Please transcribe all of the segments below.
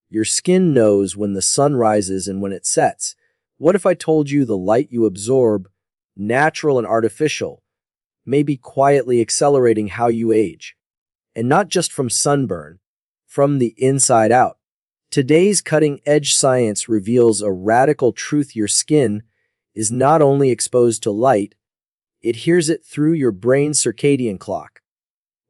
Your skin knows when the sun rises and when it sets. What if I told you the light you absorb, natural and artificial, may be quietly accelerating how you age? And not just from sunburn, from the inside out. Today's cutting-edge science reveals a radical truth: your skin is not only exposed to light, it hears it through your brain's circadian clock.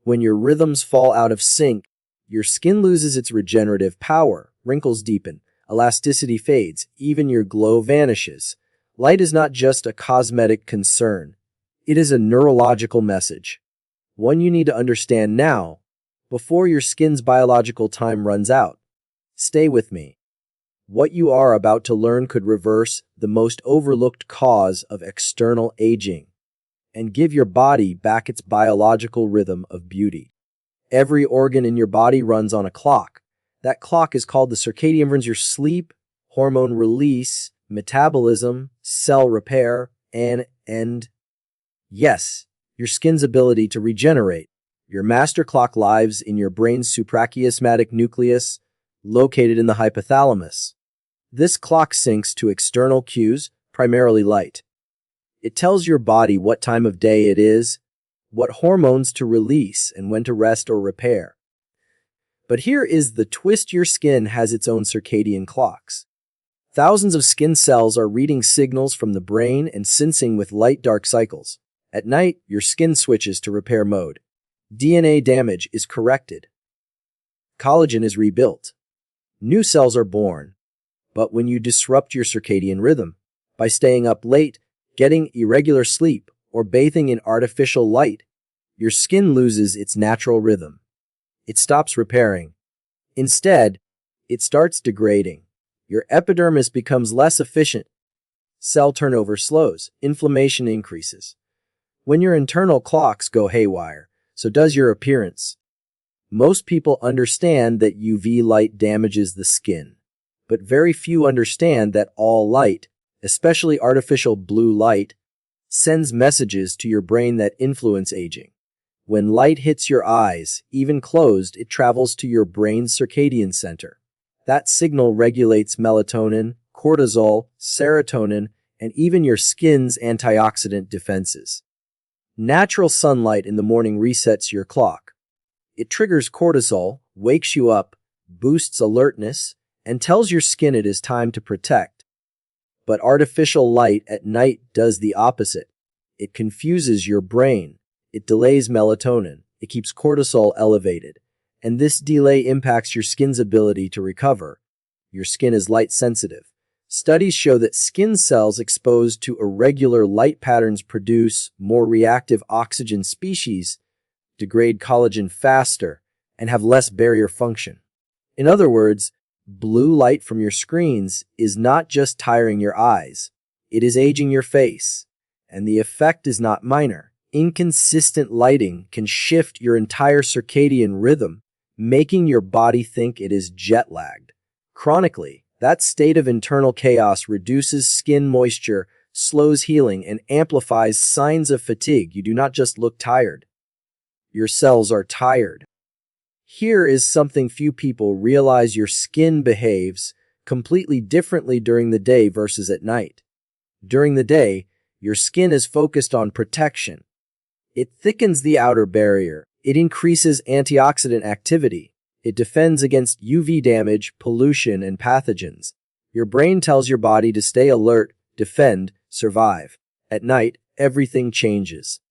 When your rhythms fall out of sync, your skin loses its regenerative power, wrinkles deepen, elasticity fades, even your glow vanishes. Light is not just a cosmetic concern. It is a neurological message. One you need to understand now, before your skin's biological time runs out. Stay with me. What you are about to learn could reverse the most overlooked cause of external aging and give your body back its biological rhythm of beauty. Every organ in your body runs on a clock. That clock is called the circadian. Runs your sleep, hormone release, metabolism, cell repair, and yes, your skin's ability to regenerate. Your master clock lives in your brain's suprachiasmatic nucleus, located in the hypothalamus. This clock syncs to external cues, primarily light. It tells your body what time of day it is, what hormones to release, and when to rest or repair. But here is the twist: your skin has its own circadian clocks. Thousands of skin cells are reading signals from the brain and sensing with light-dark cycles. At night, your skin switches to repair mode. DNA damage is corrected. Collagen is rebuilt. New cells are born. But when you disrupt your circadian rhythm, by staying up late, getting irregular sleep, or bathing in artificial light, your skin loses its natural rhythm. It stops repairing. Instead, it starts degrading. Your epidermis becomes less efficient. Cell turnover slows. Inflammation increases. When your internal clocks go haywire, so does your appearance. Most people understand that UV light damages the skin, but very few understand that all light, especially artificial blue light, sends messages to your brain that influence aging. When light hits your eyes, even closed, it travels to your brain's circadian center. That signal regulates melatonin, cortisol, serotonin, and even your skin's antioxidant defenses. Natural sunlight in the morning resets your clock. It triggers cortisol, wakes you up, boosts alertness, and tells your skin it is time to protect. But artificial light at night does the opposite. It confuses your brain. It delays melatonin. It keeps cortisol elevated. And this delay impacts your skin's ability to recover. Your skin is light sensitive. Studies show that skin cells exposed to irregular light patterns produce more reactive oxygen species, degrade collagen faster, and have less barrier function. In other words, blue light from your screens is not just tiring your eyes, it is aging your face. And the effect is not minor. Inconsistent lighting can shift your entire circadian rhythm, making your body think it is jet-lagged. Chronically, that state of internal chaos reduces skin moisture, slows healing, and amplifies signs of fatigue. You do not just look tired. Your cells are tired. Here is something few people realize: your skin behaves completely differently during the day versus at night. During the day, your skin is focused on protection. It thickens the outer barrier. It increases antioxidant activity. It defends against UV damage, pollution, and pathogens. Your brain tells your body to stay alert, defend, survive. At night, everything changes.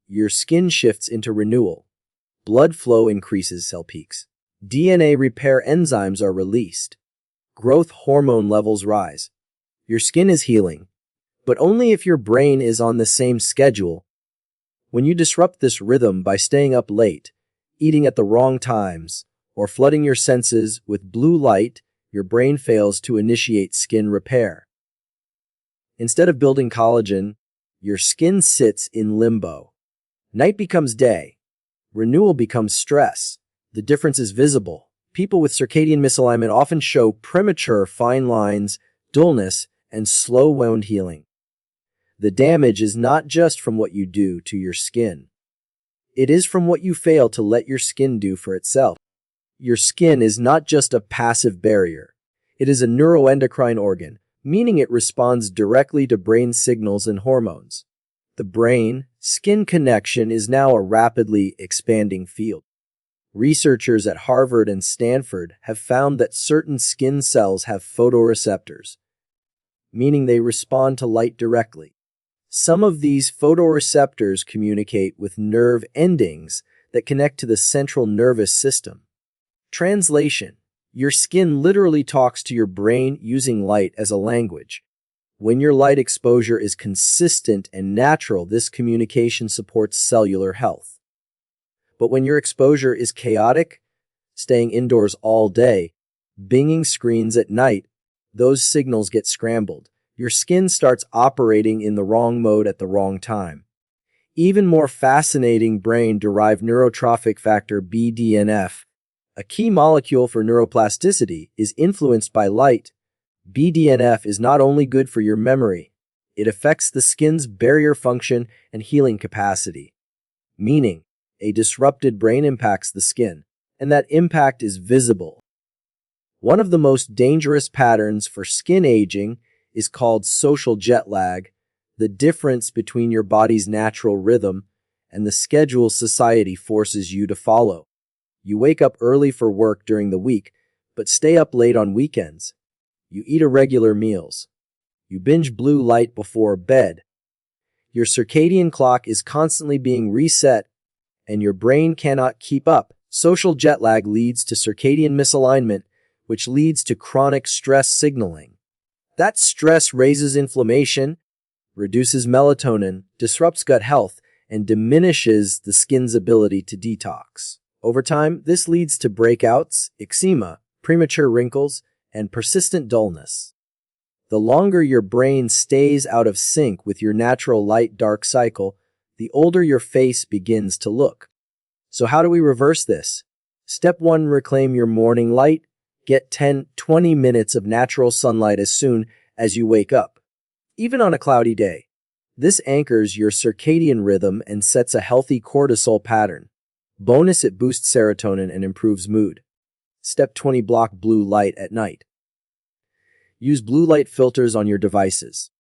Your skin shifts into renewal. Blood flow increases, cell peaks. DNA repair enzymes are released. Growth hormone levels rise. Your skin is healing, but only if your brain is on the same schedule. When you disrupt this rhythm by staying up late, eating at the wrong times, or flooding your senses with blue light, your brain fails to initiate skin repair. Instead of building collagen, your skin sits in limbo. Night becomes day. Renewal becomes stress. The difference is visible. People with circadian misalignment often show premature fine lines, dullness, and slow wound healing. The damage is not just from what you do to your skin. It is from what you fail to let your skin do for itself. your skin is not just a passive barrier. It is a neuroendocrine organ, meaning it responds directly to brain signals and hormones. The brain-skin connection is now a rapidly expanding field. Researchers at Harvard and Stanford have found that certain skin cells have photoreceptors, meaning they respond to light directly. Some of these photoreceptors communicate with nerve endings that connect to the central nervous system. Translation: your skin literally talks to your brain using light as a language. When your light exposure is consistent and natural, this communication supports cellular health. But when your exposure is chaotic, staying indoors all day, binging screens at night, those signals get scrambled. Your skin starts operating in the wrong mode at the wrong time. Even more fascinating, brain-derived neurotrophic factor BDNF, a key molecule for neuroplasticity, is influenced by light. BDNF is not only good for your memory, it affects the skin's barrier function and healing capacity. Meaning, a disrupted brain impacts the skin, and that impact is visible. One of the most dangerous patterns for skin aging is called social jet lag, the difference between your body's natural rhythm and the schedule society forces you to follow. You wake up early for work during the week, but stay up late on weekends. You eat irregular meals. You binge blue light before bed. Your circadian clock is constantly being reset, and your brain cannot keep up. Social jet lag leads to circadian misalignment, which leads to chronic stress signaling. That stress raises inflammation, reduces melatonin, disrupts gut health, and diminishes the skin's ability to detox. Over time, this leads to breakouts, eczema, premature wrinkles, and persistent dullness. The longer your brain stays out of sync with your natural light-dark cycle, the older your face begins to look. So how do we reverse this? Step 1. Reclaim your morning light. Get 10-20 minutes of natural sunlight as soon as you wake up, even on a cloudy day. This anchors your circadian rhythm and sets a healthy cortisol pattern. Bonus, it boosts serotonin and improves mood. Step 20. Block blue light at night. Use blue light filters on your devices.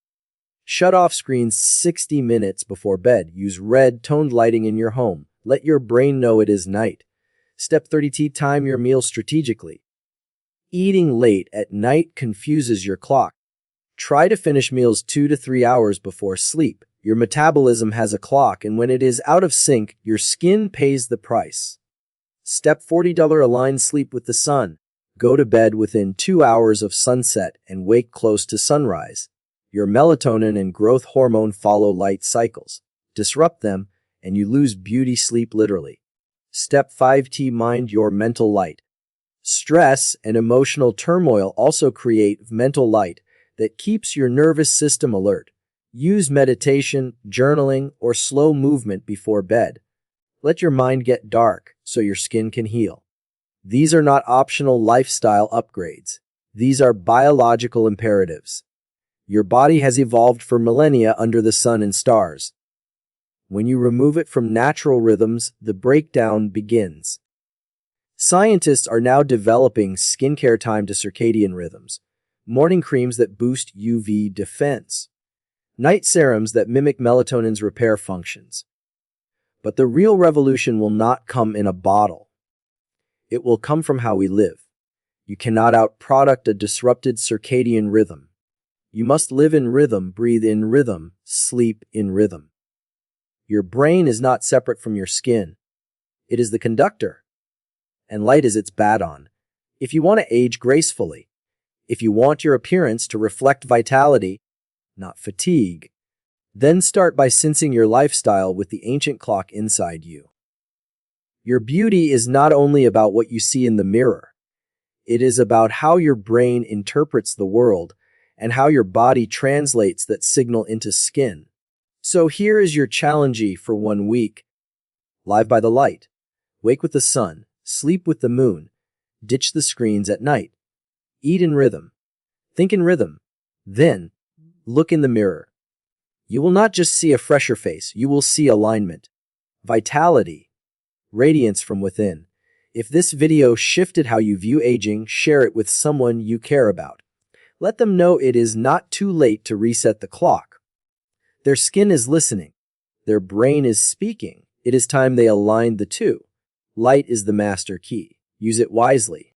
Shut off screens 60 minutes before bed. Use red-toned lighting in your home. Let your brain know it is night. Step 30. Time your meals strategically. Eating late at night confuses your clock. Try to finish meals 2 to 3 hours before sleep. Your metabolism has a clock, and when it is out of sync, your skin pays the price. Step 40. Align sleep with the sun. Go to bed within 2 hours of sunset and wake close to sunrise. Your melatonin and growth hormone follow light cycles. Disrupt them, and you lose beauty sleep literally. Step 5. Mind your mental light. Stress and emotional turmoil also create mental light that keeps your nervous system alert. Use meditation, journaling, or slow movement before bed. Let your mind get dark so your skin can heal. These are not optional lifestyle upgrades. These are biological imperatives. Your body has evolved for millennia under the sun and stars. When you remove it from natural rhythms, the breakdown begins. Scientists are now developing skincare time to circadian rhythms, morning creams that boost UV defense, night serums that mimic melatonin's repair functions. But the real revolution will not come in a bottle. It will come from how we live. You cannot outproduct a disrupted circadian rhythm. You must live in rhythm, breathe in rhythm, sleep in rhythm. Your brain is not separate from your skin. It is the conductor, and light is its baton. If you want to age gracefully, if you want your appearance to reflect vitality, not fatigue, then start by sensing your lifestyle with the ancient clock inside you. Your beauty is not only about what you see in the mirror. It is about how your brain interprets the world and how your body translates that signal into skin. So here is your challenge for 1 week. Live by the light. Wake with the sun. Sleep with the moon. Ditch the screens at night. Eat in rhythm. Think in rhythm. Then, look in the mirror. You will not just see a fresher face, you will see alignment, vitality, radiance from within. If this video shifted how you view aging, share it with someone you care about. Let them know it is not too late to reset the clock. Their skin is listening. Their brain is speaking. It is time they aligned the two. Light is the master key. Use it wisely.